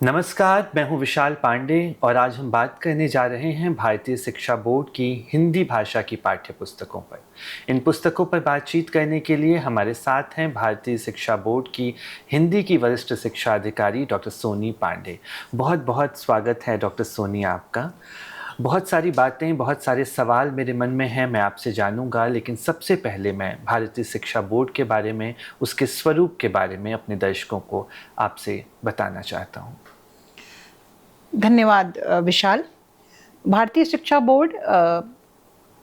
नमस्कार, मैं हूं विशाल पांडे और आज हम बात करने जा रहे हैं भारतीय शिक्षा बोर्ड की हिंदी भाषा की पाठ्य पुस्तकों पर। इन पुस्तकों पर बातचीत करने के लिए हमारे साथ हैं भारतीय शिक्षा बोर्ड की हिंदी की वरिष्ठ शिक्षा अधिकारी डॉक्टर सोनी पांडे। बहुत बहुत स्वागत है डॉक्टर सोनी आपका। बहुत सारी बातें, बहुत सारे सवाल मेरे मन में हैं, मैं आपसे जानूंगा, लेकिन सबसे पहले मैं भारतीय शिक्षा बोर्ड के बारे में, उसके स्वरूप के बारे में अपने दर्शकों को आपसे बताना चाहता हूँ। धन्यवाद विशाल। भारतीय शिक्षा बोर्ड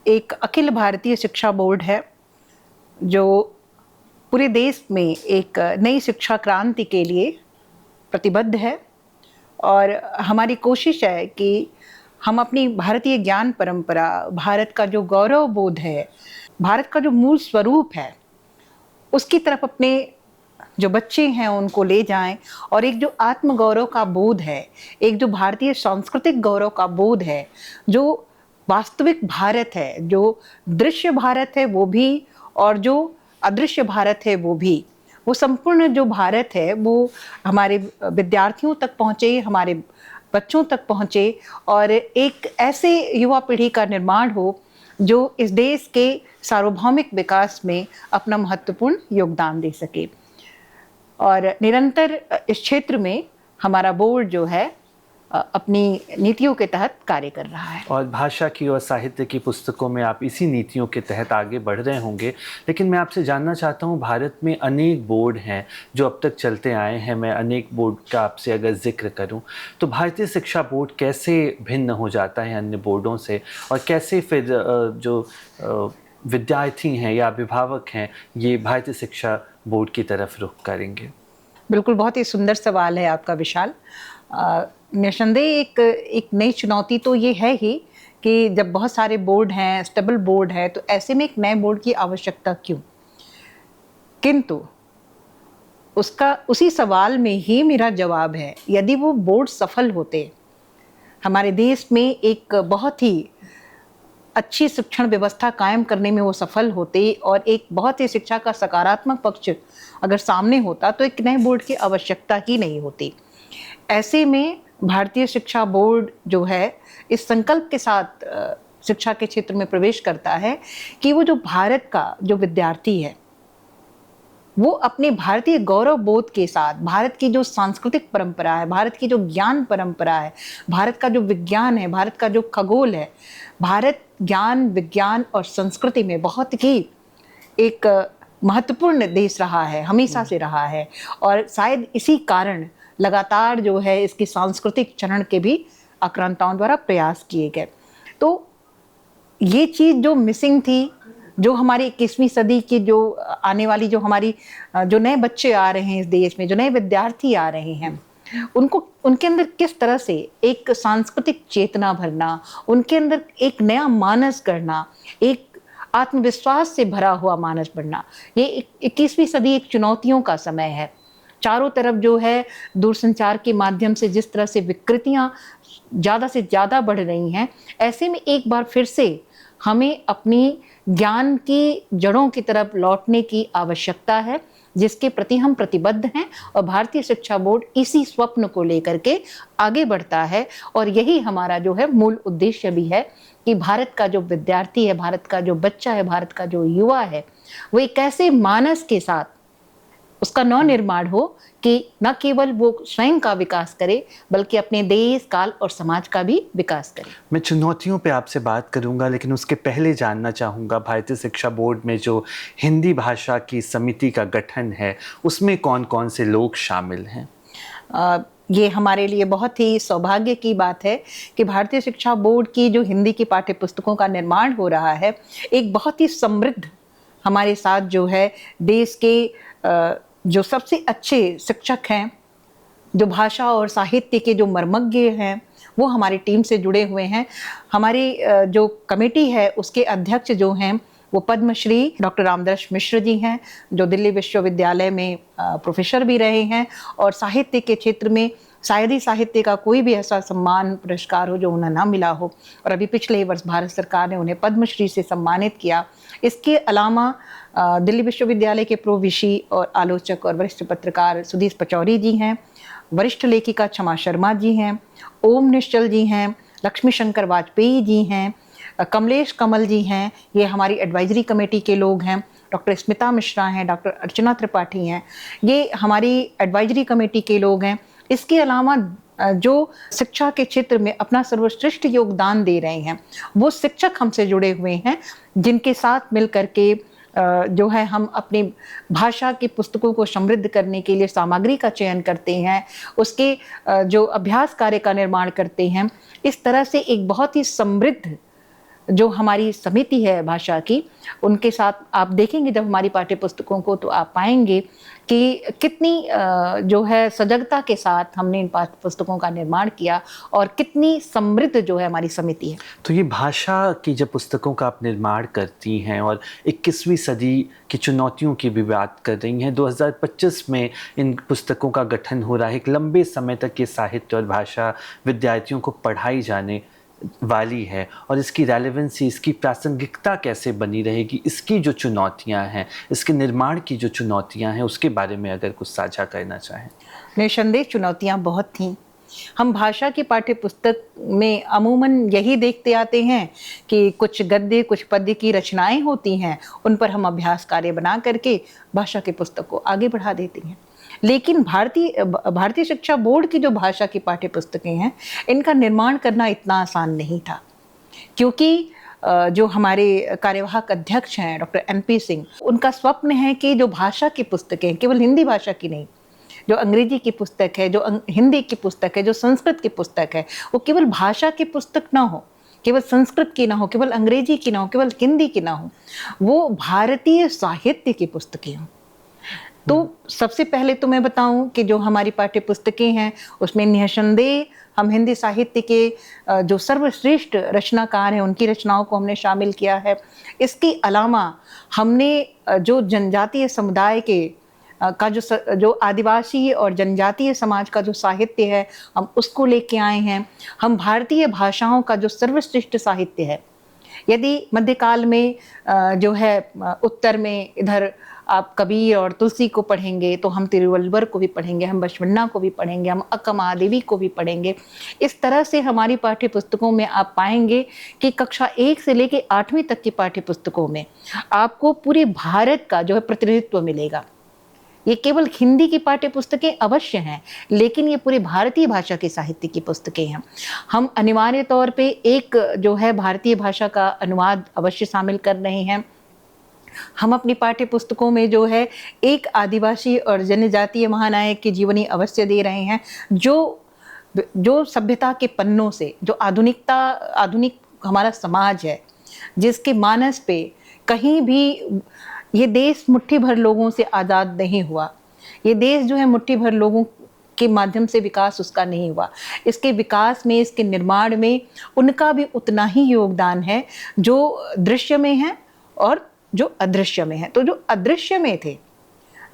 एक अखिल भारतीय शिक्षा बोर्ड है जो पूरे देश में एक नई शिक्षा क्रांति के लिए प्रतिबद्ध है और हमारी कोशिश है कि हम अपनी भारतीय ज्ञान परंपरा, भारत का जो गौरव बोध है, भारत का जो मूल स्वरूप है, उसकी तरफ अपने जो बच्चे हैं उनको ले जाएं और एक जो आत्म गौरव का बोध है, एक जो भारतीय सांस्कृतिक गौरव का बोध है, जो वास्तविक भारत है, जो दृश्य भारत है वो भी और जो अदृश्य भारत है वो भी, वो संपूर्ण जो भारत है वो हमारे विद्यार्थियों तक पहुँचे, हमारे बच्चों तक पहुँचे और एक ऐसे युवा पीढ़ी का निर्माण हो जो इस देश के सार्वभौमिक विकास में अपना महत्वपूर्ण योगदान दे सके। और निरंतर इस क्षेत्र में हमारा बोर्ड जो है अपनी नीतियों के तहत कार्य कर रहा है। और भाषा की और साहित्य की पुस्तकों में आप इसी नीतियों के तहत आगे बढ़ रहे होंगे। लेकिन मैं आपसे जानना चाहता हूँ, भारत में अनेक बोर्ड हैं जो अब तक चलते आए हैं। मैं अनेक बोर्ड का आपसे अगर जिक्र करूँ तो भारतीय शिक्षा बोर्ड कैसे भिन्न हो जाता है अन्य बोर्डों से, और कैसे फिर जो विद्यार्थी हैं या अभिभावक हैं ये भारतीय शिक्षा बोर्ड की तरफ रुख करेंगे? बिल्कुल, बहुत ही सुंदर सवाल है आपका विशाल। निस्संदेह एक नई चुनौती तो ये है ही कि जब बहुत सारे बोर्ड हैं, स्टेबल बोर्ड है, तो ऐसे में एक नए बोर्ड की आवश्यकता क्यों? किंतु उसी सवाल में ही मेरा जवाब है, यदि वो बोर्ड सफल होते, हमारे देश में एक बहुत ही अच्छी शिक्षण व्यवस्था कायम करने में वो सफल होते और एक बहुत ही शिक्षा का सकारात्मक पक्ष अगर सामने होता, तो एक नए बोर्ड की आवश्यकता ही नहीं होती। ऐसे में भारतीय शिक्षा बोर्ड जो है इस संकल्प के साथ शिक्षा के क्षेत्र में प्रवेश करता है कि वो जो भारत का जो विद्यार्थी है वो अपने भारतीय गौरव बोध के साथ, भारत की जो सांस्कृतिक परंपरा है, भारत की जो ज्ञान परंपरा है, भारत का जो विज्ञान है, भारत का जो खगोल है, भारत ज्ञान, विज्ञान और संस्कृति में बहुत ही एक महत्वपूर्ण देश रहा है, हमेशा से रहा है। और शायद इसी कारण लगातार जो है इसकी सांस्कृतिक चरण के भी आक्रांताओं द्वारा प्रयास किए गए। तो ये चीज़ जो मिसिंग थी, जो हमारी 21वीं सदी की जो आने वाली जो हमारी जो नए बच्चे आ रहे हैं इस देश में, जो नए विद्यार्थी आ रहे हैं, उनके अंदर किस तरह से एक सांस्कृतिक चेतना भरना, उनके अंदर एक नया मानस गढ़ना, एक आत्मविश्वास से भरा हुआ मानस बढ़ना, ये 21वीं सदी एक चुनौतियों का समय है। चारों तरफ जो है दूरसंचार के माध्यम से जिस तरह से विकृतियां ज़्यादा से ज़्यादा बढ़ रही हैं, ऐसे में एक बार फिर से हमें अपनी ज्ञान की जड़ों की तरफ लौटने की आवश्यकता है, जिसके प्रति हम प्रतिबद्ध हैं और भारतीय शिक्षा बोर्ड इसी स्वप्न को लेकर के आगे बढ़ता है। और यही हमारा जो है मूल उद्देश्य भी है कि भारत का जो विद्यार्थी है, भारत का जो बच्चा है, भारत का जो युवा है, वो एक ऐसे मानस के साथ उसका नवनिर्माण हो कि न केवल वो स्वयं का विकास करे बल्कि अपने देश, काल और समाज का भी विकास करे। मैं चुनौतियों पे आपसे बात करूंगा, लेकिन उसके पहले जानना चाहूँगा भारतीय शिक्षा बोर्ड में जो हिंदी भाषा की समिति का गठन है उसमें कौन कौन से लोग शामिल हैं? ये हमारे लिए बहुत ही सौभाग्य की बात है कि भारतीय शिक्षा बोर्ड की जो हिंदी की पाठ्य पुस्तकों का निर्माण हो रहा है, एक बहुत ही समृद्ध हमारे साथ जो है देश के जो सबसे अच्छे शिक्षक हैं, जो भाषा और साहित्य के जो मर्मज्ञ हैं, वो हमारी टीम से जुड़े हुए हैं। हमारी जो कमेटी है उसके अध्यक्ष जो हैं वो पद्मश्री डॉक्टर रामदर्श मिश्र जी हैं, जो दिल्ली विश्वविद्यालय में प्रोफेसर भी रहे हैं और साहित्य के क्षेत्र में शायद ही साहित्य का कोई भी ऐसा सम्मान पुरस्कार हो जो उन्हें ना मिला हो, और अभी पिछले ही वर्ष भारत सरकार ने उन्हें पद्मश्री से सम्मानित किया। इसके अलावा दिल्ली विश्वविद्यालय के पूर्व वीसी और आलोचक और वरिष्ठ पत्रकार सुधीर पचौरी जी हैं, वरिष्ठ लेखिका क्षमा शर्मा जी हैं, ओम निश्चल जी हैं, लक्ष्मी शंकर वाजपेयी जी हैं, कमलेश कमल जी हैं, ये हमारी एडवाइजरी कमेटी के लोग हैं, डॉक्टर स्मिता मिश्रा हैं, डॉक्टर अर्चना त्रिपाठी हैं, ये हमारी एडवाइजरी कमेटी के लोग हैं। इसके अलावा जो शिक्षा के क्षेत्र में अपना सर्वश्रेष्ठ योगदान दे रहे हैं वो शिक्षक हमसे जुड़े हुए हैं, जिनके साथ मिल करके जो है हम अपनी भाषा की पुस्तकों को समृद्ध करने के लिए सामग्री का चयन करते हैं, उसके जो अभ्यास कार्य का निर्माण करते हैं। इस तरह से एक बहुत ही समृद्ध जो हमारी समिति है भाषा की, उनके साथ आप देखेंगे जब हमारी पाठ्य पुस्तकों को तो आप पाएंगे कि कितनी जो है सजगता के साथ हमने इन पाठ्य पुस्तकों का निर्माण किया और कितनी समृद्ध जो है हमारी समिति है। तो ये भाषा की जब पुस्तकों का आप निर्माण करती हैं और 21वीं सदी की चुनौतियों की भी बात कर रही हैं, 2025 में इन पुस्तकों का गठन हो रहा है। एक लंबे समय तक ये साहित्य और भाषा विद्यार्थियों को पढ़ाई जाने वाली है और इसकी रेलेवेंसी, इसकी प्रासंगिकता कैसे बनी रहेगी, इसकी जो चुनौतियां हैं, इसके निर्माण की जो चुनौतियां हैं, उसके बारे में अगर कुछ साझा करना चाहें। निसंदेह चुनौतियां बहुत थीं। हम भाषा की पाठ्य पुस्तक में अमूमन यही देखते आते हैं कि कुछ गद्य कुछ पद्य की रचनाएं होती हैं, उन पर हम अभ्यास कार्य बना करके भाषा की पुस्तक को आगे बढ़ा देती हैं। लेकिन भारतीय शिक्षा बोर्ड की जो भाषा की पाठ्य पुस्तकें हैं, इनका निर्माण करना इतना आसान नहीं था, क्योंकि जो हमारे कार्यवाहक अध्यक्ष हैं डॉक्टर NP सिंह, उनका स्वप्न है कि जो भाषा की पुस्तकें, केवल हिंदी भाषा की नहीं, जो अंग्रेजी की पुस्तक है, जो हिंदी की पुस्तक है, जो संस्कृत की पुस्तक है, वो केवल भाषा की पुस्तक ना हो, केवल संस्कृत की ना हो, केवल अंग्रेजी की ना हो, केवल हिंदी की ना हो, वो भारतीय साहित्य की पुस्तकें हों। तो सबसे पहले तो मैं बताऊं कि जो हमारी पाठ्य पुस्तकें हैं उसमें निसंदेह हम हिंदी साहित्य के जो सर्वश्रेष्ठ रचनाकार हैं उनकी रचनाओं को हमने शामिल किया है। इसके अलावा हमने जो जनजातीय समुदाय के का जो आदिवासी और जनजातीय समाज का जो साहित्य है हम उसको लेके आए हैं। हम भारतीय भाषाओं का जो सर्वश्रेष्ठ साहित्य है, यदि मध्यकाल में जो है उत्तर में इधर आप कबीर और तुलसी को पढ़ेंगे तो हम तिरुवल्लुवर को भी पढ़ेंगे, हम बसवन्ना को भी पढ़ेंगे, हम अक्का महादेवी को भी पढ़ेंगे। इस तरह से हमारी पाठ्य पुस्तकों में आप पाएंगे कि कक्षा 1 से लेकर 8वीं तक की पाठ्य पुस्तकों में आपको पूरे भारत का जो है प्रतिनिधित्व मिलेगा। ये केवल हिंदी की पाठ्य पुस्तकें अवश्य हैं, लेकिन ये पूरी भारतीय भाषा के साहित्य की पुस्तकें हैं। हम अनिवार्य तौर पे एक जो है भारतीय भाषा का अनुवाद अवश्य शामिल कर रहे हैं। हम अपनी पाठ्य पुस्तकों में जो है एक आदिवासी और जनजातीय महानायक की जीवनी अवश्य दे रहे हैं, जो सभ्यता के पन्नों से, जो आधुनिक हमारा समाज है, जिसके मानस पे कहीं भी ये देश मुट्ठी भर लोगों से आज़ाद नहीं हुआ। ये देश जो है मुट्ठी भर लोगों के माध्यम से विकास उसका नहीं हुआ। इसके विकास में, इसके निर्माण में उनका भी उतना ही योगदान है जो दृश्य में है और जो अदृश्य में है। तो जो अदृश्य में थे,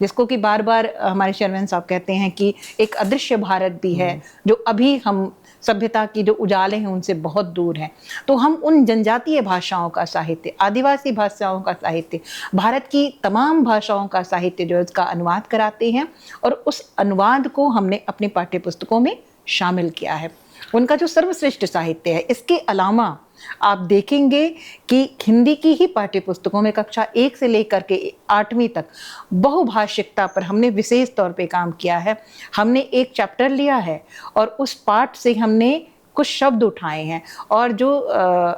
जिसको कि बार बार हमारे चेयरमैन साहब कहते हैं कि एक अदृश्य भारत भी है जो अभी हम सभ्यता की जो उजाले हैं उनसे बहुत दूर हैं। तो हम उन जनजातीय भाषाओं का साहित्य, आदिवासी भाषाओं का साहित्य, भारत की तमाम भाषाओं का साहित्य जो है उसका अनुवाद कराते हैं और उस अनुवाद को हमने अपनी पाठ्य पुस्तकों में शामिल किया है। उनका जो सर्वश्रेष्ठ साहित्य है। इसके अलावा आप देखेंगे कि हिंदी की ही पाठ्य पुस्तकों में कक्षा 1 से लेकर के 8वीं तक बहुभाषिकता पर हमने विशेष तौर पे काम किया है। हमने एक चैप्टर लिया है और उस पाठ से हमने कुछ शब्द उठाए हैं और जो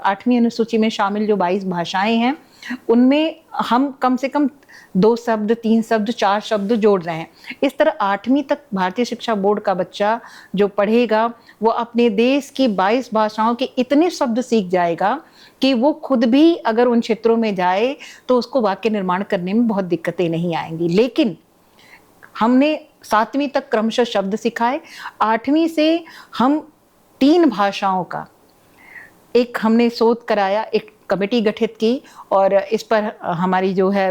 8वीं अनुसूची में शामिल जो 22 भाषाएं हैं उनमें हम कम से कम 2 शब्द, 3 शब्द, 4 शब्द जोड़ रहे हैं। इस तरह 8वीं तक भारतीय शिक्षा बोर्ड का बच्चा जो पढ़ेगा वो अपने देश की 22 भाषाओं के इतने शब्द सीख जाएगा कि वो खुद भी अगर उन क्षेत्रों में जाए तो उसको वाक्य निर्माण करने में बहुत दिक्कतें नहीं आएंगी। लेकिन हमने 7वीं तक क्रमशः शब्द सिखाए। 8वीं से हम 3 भाषाओं का एक हमने शोध कराया, एक कमेटी गठित की और इस पर हमारी जो है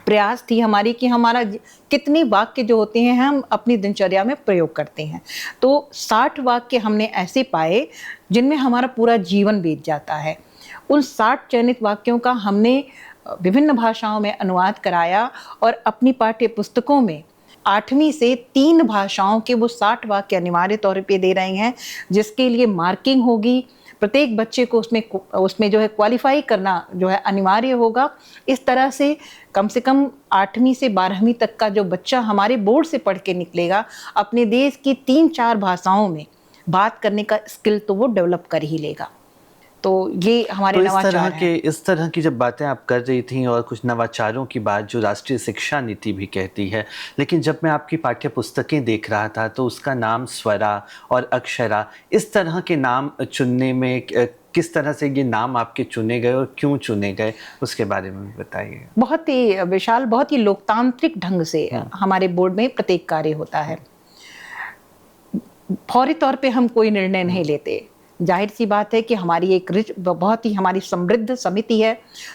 प्रयास थी हमारी कि हमारा कितने वाक्य जो होते हैं हम अपनी दिनचर्या में प्रयोग करते हैं। तो 60 वाक्य हमने ऐसे पाए जिनमें हमारा पूरा जीवन बीत जाता है। उन 60 चयनित वाक्यों का हमने विभिन्न भाषाओं में अनुवाद कराया और अपनी पाठ्य पुस्तकों में 8वीं से 3 भाषाओं के वो 60 वाक्य अनिवार्य तौर पे दे रहे हैं, जिसके लिए मार्किंग होगी। प्रत्येक बच्चे को उसमें जो है क्वालिफाई करना जो है अनिवार्य होगा। इस तरह से कम 8वीं से 12वीं तक का जो बच्चा हमारे बोर्ड से पढ़ के निकलेगा, अपने देश की 3-4 भाषाओं में बात करने का स्किल तो वो डेवलप कर ही लेगा। तो ये हमारे नवाचार हैं। इस तरह की जब बातें आप कर रही थी और कुछ नवाचारों की बात जो राष्ट्रीय शिक्षा नीति भी कहती है, लेकिन जब मैं आपकी पाठ्य पुस्तकें देख रहा था तो उसका नाम स्वरा और अक्षरा, इस तरह के नाम चुनने में किस तरह से ये नाम आपके चुने गए और क्यों चुने गए, उसके बारे में बताइए। बहुत ही विशाल, बहुत ही लोकतांत्रिक ढंग से हमारे बोर्ड में प्रत्येक कार्य होता है। फौरी तौर पे हम कोई निर्णय नहीं लेते। जाहिर सी बात है कि हमारी एक बहुत ही हमारी समृद्ध समिति है,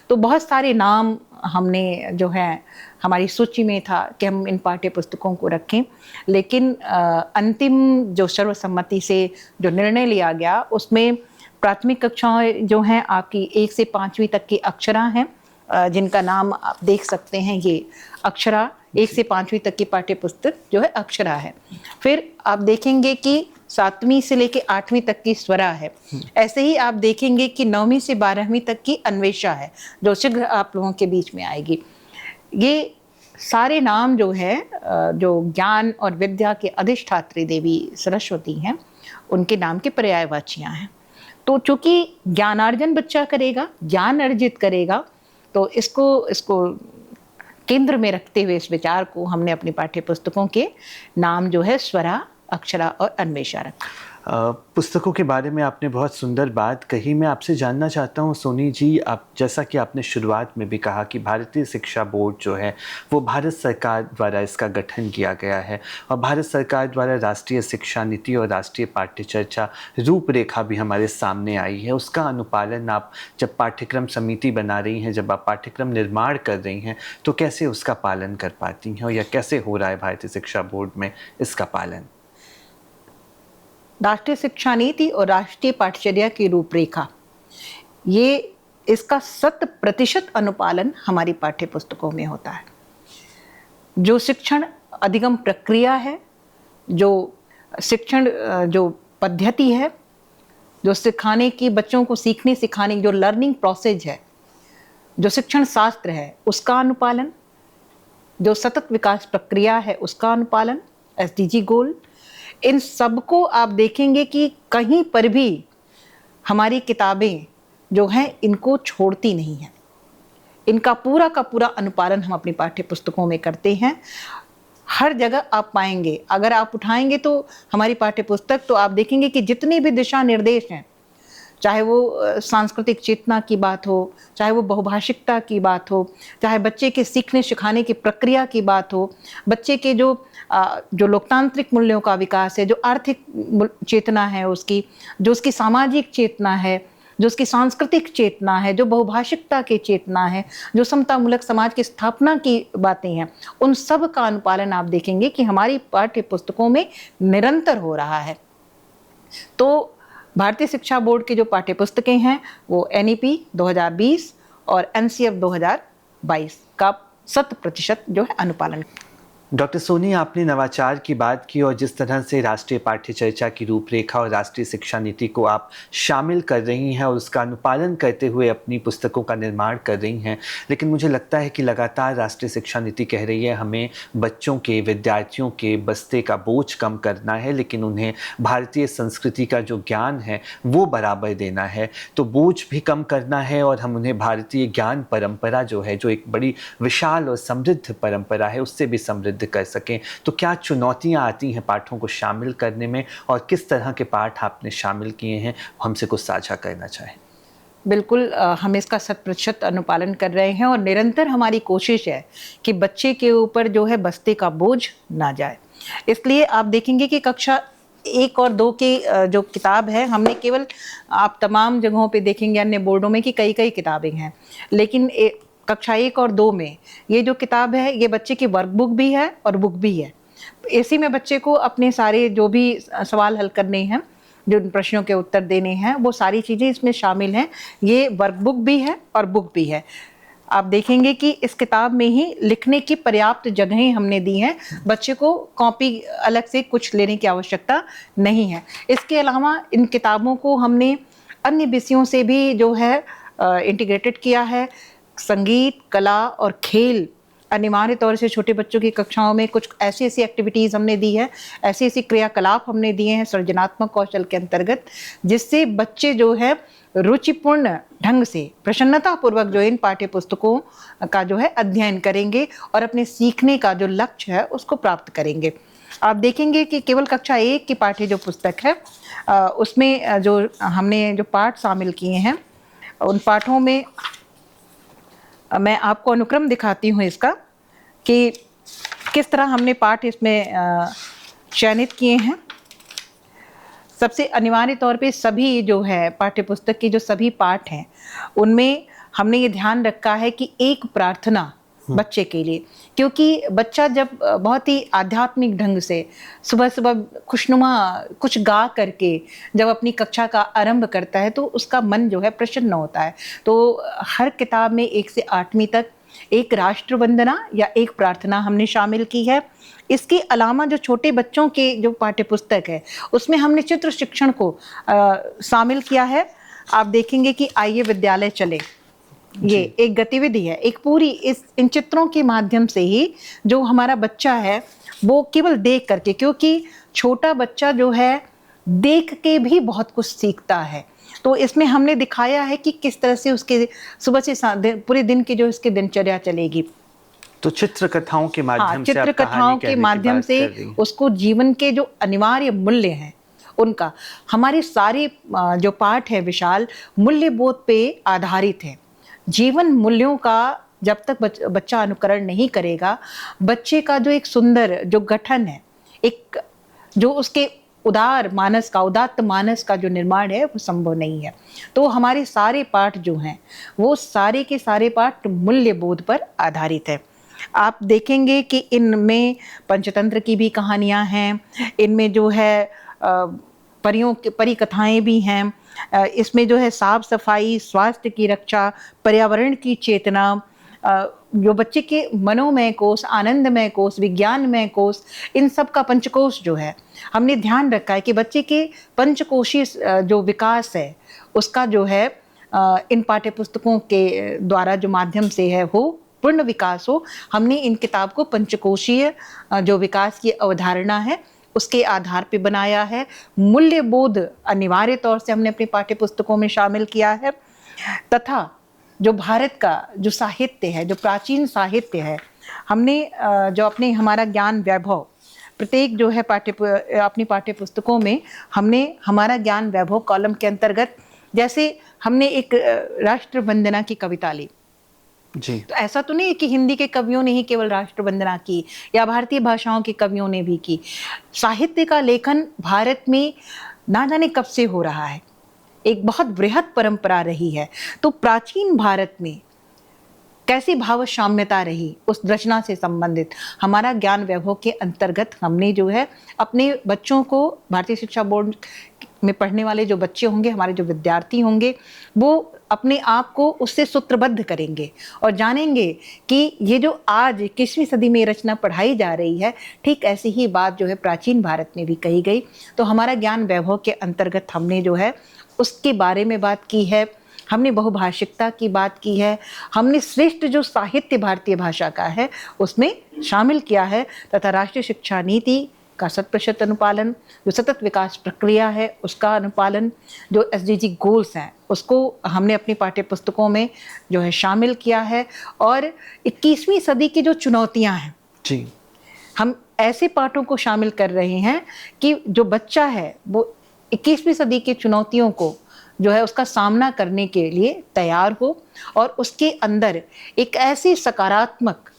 तो बहुत सारे नाम हमने जो है हमारी सूची में था कि हम इन पाठ्य पुस्तकों को रखें, लेकिन अंतिम जो सर्वसम्मति से जो निर्णय लिया गया उसमें प्राथमिक कक्षाएं जो हैं आपकी 1 से 5वीं तक की अक्षरा हैं, जिनका नाम आप देख सकते हैं। ये अक्षरा 1 से 5वीं तक की पाठ्य पुस्तक जो है अक्षरा है। फिर आप देखेंगे कि 7वीं से लेके 8वीं तक की स्वरा है। ऐसे ही आप देखेंगे कि 9वीं से 12वीं तक की अन्वेषा है, जो शीघ्र आप लोगों के बीच में आएगी। ये सारे नाम जो है जो ज्ञान और विद्या के अधिष्ठात्री देवी सरस्वती हैं, उनके नाम के पर्यायवाचियां हैं। तो चूंकि ज्ञानार्जन बच्चा करेगा, ज्ञान अर्जित करेगा, तो इसको केंद्र में रखते हुए इस विचार को हमने अपनी पाठ्य पुस्तकों के नाम जो है स्वरा, अक्षरा और अन्वेषा रखा। पुस्तकों के बारे में आपने बहुत सुंदर बात कही। मैं आपसे जानना चाहता हूँ सोनी जी, आप जैसा कि आपने शुरुआत में भी कहा कि भारतीय शिक्षा बोर्ड जो है वो भारत सरकार द्वारा इसका गठन किया गया है और भारत सरकार द्वारा राष्ट्रीय शिक्षा नीति और राष्ट्रीय पाठ्य चर्चा रूपरेखा भी हमारे सामने आई है। उसका अनुपालन आप जब पाठ्यक्रम समिति बना रही हैं, जब आप पाठ्यक्रम निर्माण कर रही हैं, तो कैसे उसका पालन कर पाती हैं, या कैसे हो रहा है भारतीय शिक्षा बोर्ड में इसका पालन? राष्ट्रीय शिक्षा नीति और राष्ट्रीय पाठ्यचर्या की रूपरेखा, ये इसका 100% अनुपालन हमारी पाठ्य पुस्तकों में होता है। जो शिक्षण अधिगम प्रक्रिया है, जो शिक्षण जो पद्धति है, जो सिखाने की, बच्चों को सीखने सिखाने की जो लर्निंग प्रोसेस है, जो शिक्षण शास्त्र है उसका अनुपालन, जो सतत विकास प्रक्रिया है उसका अनुपालन, SDG गोल, इन सबको आप देखेंगे कि कहीं पर भी हमारी किताबें जो हैं इनको छोड़ती नहीं हैं। इनका पूरा का पूरा अनुपालन हम अपनी पाठ्य पुस्तकों में करते हैं। हर जगह आप पाएंगे, अगर आप उठाएंगे तो हमारी पाठ्य पुस्तक, तो आप देखेंगे कि जितने भी दिशा निर्देश हैं, चाहे वो सांस्कृतिक चेतना की बात हो, चाहे वो बहुभाषिकता की बात हो, चाहे बच्चे के सीखने सिखाने की प्रक्रिया की बात हो, बच्चे के जो लोकतांत्रिक मूल्यों का विकास है, जो आर्थिक चेतना है उसकी, जो उसकी सामाजिक चेतना है, जो उसकी सांस्कृतिक चेतना है, जो बहुभाषिकता की चेतना है, जो समतामूलक समाज की स्थापना की बातें हैं, उन सब का अनुपालन आप देखेंगे कि हमारी पाठ्य पुस्तकों में निरंतर हो रहा है। तो भारतीय शिक्षा बोर्ड की जो पाठ्य पुस्तकें हैं वो NEP 2020 और NCF 2022 का 100% जो है अनुपालन। डॉक्टर सोनी, आपने नवाचार की बात की और जिस तरह से राष्ट्रीय पाठ्य चर्चा की रूपरेखा और राष्ट्रीय शिक्षा नीति को आप शामिल कर रही हैं और उसका अनुपालन करते हुए अपनी पुस्तकों का निर्माण कर रही हैं, लेकिन मुझे लगता है कि लगातार राष्ट्रीय शिक्षा नीति कह रही है हमें बच्चों के, विद्यार्थियों के बस्ते का बोझ कम करना है, लेकिन उन्हें भारतीय संस्कृति का जो ज्ञान है वो बराबर देना है। तो बोझ भी कम करना है और हम उन्हें भारतीय ज्ञान परंपरा जो है, जो एक बड़ी विशाल और समृद्ध परंपरा है, उससे भी समृद्ध कर सकें। तो क्या चुनौतियां आती हैं पाठों को शामिल करने में, और किस तरह के पाठ आपने शामिल किए हैं, हमसे कुछ साझा करना चाहें? बिल्कुल, हम इसका 100% अनुपालन कर रहे हैं और निरंतर हमारी कोशिश है कि बच्चे के ऊपर जो है बस्ते का बोझ ना जाए। इसलिए आप देखेंगे कि कक्षा 1 और 2 की जो किताब है, हमने केवल, आप तमाम जगहों पे देखेंगे अन्य बोर्डों में कि कई किताबें हैं, लेकिन कक्षा 1 और 2 में ये जो किताब है ये बच्चे की वर्कबुक भी है और बुक भी है। इसी में बच्चे को अपने सारे जो भी सवाल हल करने हैं, जो प्रश्नों के उत्तर देने हैं, वो सारी चीज़ें इसमें शामिल हैं। ये वर्कबुक भी है और बुक भी है। आप देखेंगे कि इस किताब में ही लिखने की पर्याप्त जगहें हमने दी हैं। बच्चे को कॉपी अलग से कुछ लेने की आवश्यकता नहीं है। इसके अलावा इन किताबों को हमने अन्य विषयों से भी जो है इंटीग्रेटेड किया है। संगीत, कला और खेल अनिवार्य तौर से छोटे बच्चों की कक्षाओं में कुछ ऐसी ऐसी एक्टिविटीज़ हमने दी है, ऐसी ऐसी क्रियाकलाप हमने दिए हैं सृजनात्मक कौशल के अंतर्गत, जिससे बच्चे जो है रुचिपूर्ण ढंग से प्रसन्नतापूर्वक जो इन पाठ्य पुस्तकों का जो है अध्ययन करेंगे और अपने सीखने का जो लक्ष्य है उसको प्राप्त करेंगे। आप देखेंगे कि केवल कक्षा 1 की पाठ्य जो पुस्तक है उसमें जो हमने जो पाठ शामिल किए हैं, उन पाठों में मैं आपको अनुक्रम दिखाती हूँ इसका कि किस तरह हमने पाठ इसमें चयनित किए हैं। सबसे अनिवार्य तौर पे सभी जो है पाठ्यपुस्तक की जो सभी पाठ हैं उनमें हमने ये ध्यान रखा है कि एक प्रार्थना बच्चे के लिए, क्योंकि बच्चा जब बहुत ही आध्यात्मिक ढंग से सुबह सुबह खुशनुमा कुछ गा करके जब अपनी कक्षा का आरंभ करता है तो उसका मन जो है प्रसन्न होता है। तो हर किताब में 1 से 8वीं तक एक राष्ट्र वंदना या एक प्रार्थना हमने शामिल की है। इसके अलावा जो छोटे बच्चों के जो पाठ्यपुस्तक है उसमें हमने चित्र शिक्षण को शामिल किया है। आप देखेंगे कि आइए विद्यालय चले, ये एक गतिविधि है, एक पूरी इन चित्रों के माध्यम से ही जो हमारा बच्चा है वो केवल देख करके, क्योंकि छोटा बच्चा जो है देख के भी बहुत कुछ सीखता है, तो इसमें हमने दिखाया है कि किस तरह से उसके सुबह से पूरे दिन की जो इसकी दिनचर्या चलेगी। तो चित्र कथाओं के माध्यम से चित्र कथाओं के माध्यम से उसको जीवन के जो अनिवार्य मूल्य हैं उनका, हमारे सारे जो पाठ है विशाल मूल्य बोध पे आधारित है। जीवन मूल्यों का जब तक बच्चा अनुकरण नहीं करेगा, बच्चे का जो एक सुंदर जो गठन है, एक जो उसके उदात्त मानस का जो निर्माण है वो संभव नहीं है। तो हमारे सारे पाठ जो हैं वो सारे के सारे पाठ मूल्य बोध पर आधारित है। आप देखेंगे कि इनमें पंचतंत्र की भी कहानियां हैं, इनमें जो है परी कथाएं भी हैं, इसमें जो है साफ सफाई, स्वास्थ्य की रक्षा, पर्यावरण की चेतना, जो बच्चे के मनोमय कोश, आनंदमय कोश, विज्ञानमय कोश, इन सब का पंचकोश जो है हमने ध्यान रखा है कि बच्चे के पंचकोशी जो विकास है उसका जो है इन पाठ्य पुस्तकों के द्वारा जो माध्यम से है वो पूर्ण विकास हो। हमने इन किताब को पंचकोशीय जो विकास की अवधारणा है उसके आधार पे बनाया है। मूल्य बोध अनिवार्य तौर से हमने अपनी पाठ्य पुस्तकों में शामिल किया है, तथा जो भारत का जो साहित्य है, जो प्राचीन साहित्य है, हमने जो अपने हमारा ज्ञान वैभव प्रत्येक जो है अपनी पाठ्य पुस्तकों में हमने हमारा ज्ञान वैभव कॉलम के अंतर्गत, जैसे हमने एक राष्ट्र वंदना की कविता ली जी। तो ऐसा तो नहीं है कि हिंदी के कवियों ने ही केवल राष्ट्र वंदना की या भारतीय भाषाओं के कवियों ने भी की। साहित्य का लेखन भारत में ना जाने कब से हो रहा है, एक बहुत बृहद परंपरा रही है। तो प्राचीन भारत में कैसी भाव साम्यता रही उस रचना से संबंधित हमारा ज्ञान वैभव के अंतर्गत हमने जो है अपने बच्चों को, भारतीय शिक्षा बोर्ड में पढ़ने वाले जो बच्चे होंगे, हमारे जो विद्यार्थी होंगे, वो अपने आप को उससे सूत्रबद्ध करेंगे और जानेंगे कि ये जो आज 21वीं सदी में रचना पढ़ाई जा रही है, ठीक ऐसी ही बात जो है प्राचीन भारत में भी कही गई। तो हमारा ज्ञान वैभव के अंतर्गत हमने जो है उसके बारे में बात की है, हमने बहुभाषिकता की बात की है, हमने श्रेष्ठ जो साहित्य भारतीय भाषा का है उसमें शामिल किया है, तथा राष्ट्रीय शिक्षा नीति का 100% अनुपालन, जो सतत विकास प्रक्रिया है उसका अनुपालन, जो SDG गोल्स हैं उसको हमने अपनी पाठ्य पुस्तकों में जो है शामिल किया है। और 21वीं सदी की जो चुनौतियां हैं जी, हम ऐसे पाठों को शामिल कर रहे हैं कि जो बच्चा है वो 21वीं सदी की चुनौतियों को जो है उसका सामना करने के लिए तैयार हो और उसके अंदर एक ऐसी सकारात्मक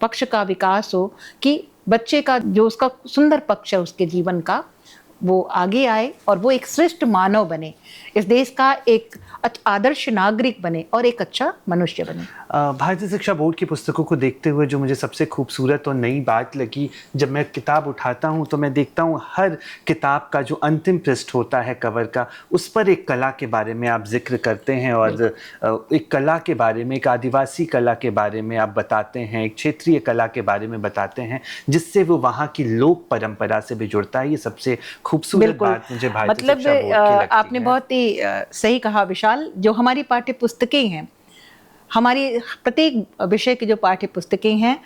पक्ष का विकास हो कि बच्चे का जो उसका सुंदर पक्ष है उसके जीवन का वो आगे आए और वो एक श्रेष्ठ मानव बने, इस देश का एक आदर्श नागरिक बने और एक अच्छा मनुष्य बने। भारतीय शिक्षा बोर्ड की पुस्तकों को देखते हुए जो मुझे सबसे खूबसूरत और नई बात लगी, जब मैं किताब उठाता हूँ तो मैं देखता हूँ हर किताब का जो अंतिम पृष्ठ होता है कवर का, उस पर एक कला के बारे में आप जिक्र करते हैं और एक कला के बारे में, एक आदिवासी कला के बारे में आप बताते हैं, एक क्षेत्रीय कला के बारे में बताते हैं, जिससे वो वहाँ की लोक परंपरा से भी जुड़ता है। ये सबसे खूबसूरत बात मुझे भारतीय शिक्षा बोर्ड की लगती है। आपने बहुत ही सही कहा विशाल। जो हमारी पाठ्य पुस्तकें हैं, हमारी प्रत्येक विषय की जो पाठ्य पुस्तकें हैं,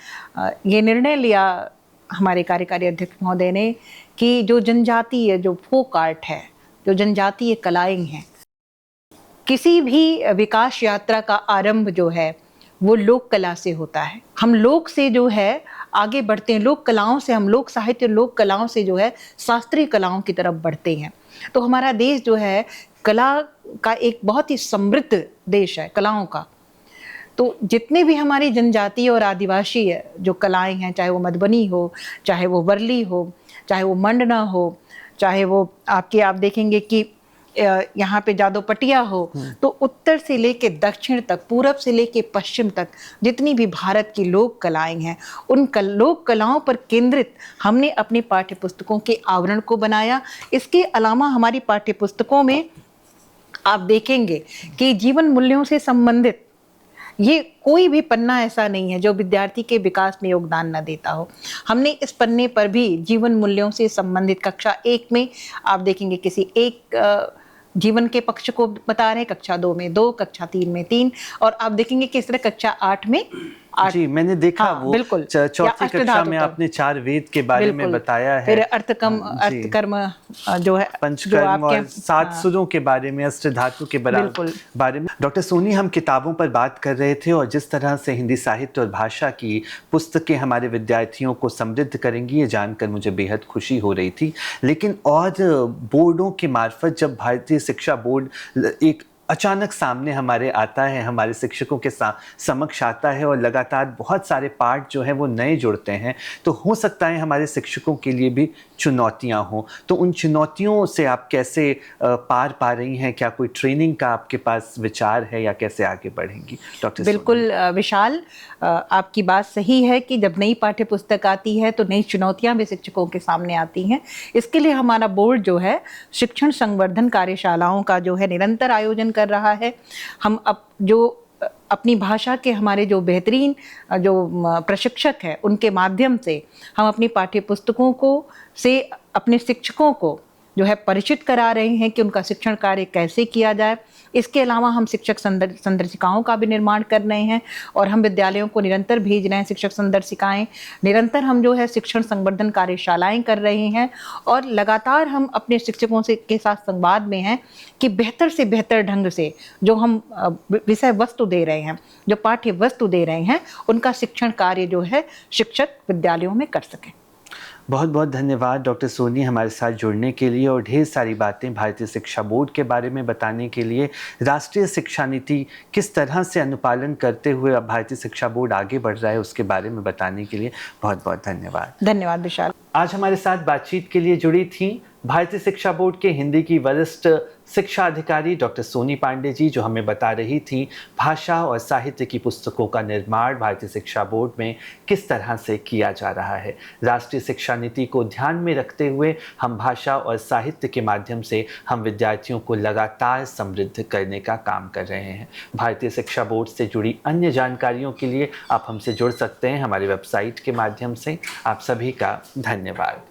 ये निर्णय लिया हमारे कार्यकारी अध्यक्ष महोदय ने कि जो जनजातीय जो फोक आर्ट है, जो जनजातीय कलाएं हैं, किसी भी विकास यात्रा का आरंभ जो है वो लोक कला से होता है। हम लोक से जो है आगे बढ़ते हैं, लोक कलाओं से, हम लोक साहित्य, लोक कलाओं से जो है शास्त्रीय कलाओं की तरफ बढ़ते हैं। तो हमारा देश जो है कला का एक बहुत ही समृद्ध देश है, कलाओं का। तो जितने भी हमारी जनजातीय और आदिवासी जो कलाएं हैं, चाहे वो मधुबनी हो, चाहे वो वर्ली हो, चाहे वो मंडना हो, चाहे वो आप देखेंगे कि यहाँ पे जादोपटिया हो, तो उत्तर से लेके दक्षिण तक, पूरब से लेके पश्चिम तक जितनी भी भारत की लोक कलाएं हैं, उन लोक कलाओं पर केंद्रित हमने अपनी पाठ्य पुस्तकों के आवरण को बनाया। इसके अलावा हमारी पाठ्य पुस्तकों में आप देखेंगे कि जीवन मूल्यों से संबंधित ये कोई भी पन्ना ऐसा नहीं है जो विद्यार्थी के विकास में योगदान न देता हो। हमने इस पन्ने पर भी जीवन मूल्यों से संबंधित कक्षा 1 में आप देखेंगे किसी एक जीवन के पक्ष को बता रहे हैं, कक्षा 2 में 2, कक्षा 3 में 3, और आप देखेंगे किस तरह कक्षा 8 में 8। जी, मैंने देखा। हाँ, वो बिल्कुल। चौथी कक्षा में आपने 4 वेद के बारे में बताया है, फिर अर्थकर्म जो है, पंचकर्म और 7 सुरों के बारे में, अष्टधातु के बारे में। डॉक्टर सोनी, हम किताबों पर बात कर रहे थे और जिस तरह से हिंदी साहित्य और भाषा की पुस्तकें हमारे विद्यार्थियों को समृद्ध करेंगी, ये जानकर मुझे बेहद खुशी हो रही थी। लेकिन और बोर्डों के मार्फत जब भारतीय शिक्षा बोर्ड एक अचानक सामने हमारे आता है, हमारे शिक्षकों के समक्ष आता है और लगातार बहुत सारे पाठ जो हैं वो नए जुड़ते हैं, तो हो सकता है हमारे शिक्षकों के लिए भी चुनौतियां हों। तो उन चुनौतियों से आप कैसे पार पा रही हैं? क्या कोई ट्रेनिंग का आपके पास विचार है या कैसे आगे बढ़ेंगी डॉक्टर? बिल्कुल विशाल, आपकी बात सही है कि जब नई पाठ्य पुस्तक आती है तो नई चुनौतियां भी शिक्षकों के सामने आती हैं। इसके लिए हमारा बोर्ड जो है शिक्षण संवर्धन कार्यशालाओं का जो है निरंतर आयोजन कर रहा है। हम अपनी भाषा के हमारे जो बेहतरीन जो प्रशिक्षक हैं, उनके माध्यम से हम अपनी पाठ्य पुस्तकों को से अपने शिक्षकों को जो है परिचित करा रहे हैं कि उनका शिक्षण कार्य कैसे किया जाए। इसके अलावा हम शिक्षक संदर्शिकाओं का भी निर्माण कर रहे हैं और हम विद्यालयों को निरंतर भेज रहे हैं शिक्षक संदर्शिकाएं। निरंतर हम जो है शिक्षण संवर्धन कार्यशालाएं कर रहे हैं और लगातार हम अपने शिक्षकों से के साथ संवाद में हैं कि बेहतर से बेहतर ढंग से जो हम विषय वस्तु दे रहे हैं, जो पाठ्य वस्तु दे रहे हैं, उनका शिक्षण कार्य जो है शिक्षक विद्यालयों में कर सकें। बहुत बहुत धन्यवाद डॉक्टर सोनी, हमारे साथ जुड़ने के लिए और ढेर सारी बातें भारतीय शिक्षा बोर्ड के बारे में बताने के लिए, राष्ट्रीय शिक्षा नीति किस तरह से अनुपालन करते हुए अब भारतीय शिक्षा बोर्ड आगे बढ़ रहा है उसके बारे में बताने के लिए बहुत बहुत धन्यवाद। धन्यवाद विशाल। आज हमारे साथ बातचीत के लिए जुड़ी थी भारतीय शिक्षा बोर्ड के हिंदी की वरिष्ठ शिक्षा अधिकारी डॉक्टर सोनी पांडे जी, जो हमें बता रही थी भाषा और साहित्य की पुस्तकों का निर्माण भारतीय शिक्षा बोर्ड में किस तरह से किया जा रहा है। राष्ट्रीय शिक्षा नीति को ध्यान में रखते हुए हम भाषा और साहित्य के माध्यम से हम विद्यार्थियों को लगातार समृद्ध करने का काम कर रहे हैं। भारतीय शिक्षा बोर्ड से जुड़ी अन्य जानकारियों के लिए आप हमसे जुड़ सकते हैं हमारी वेबसाइट के माध्यम से। आप सभी का धन्यवाद।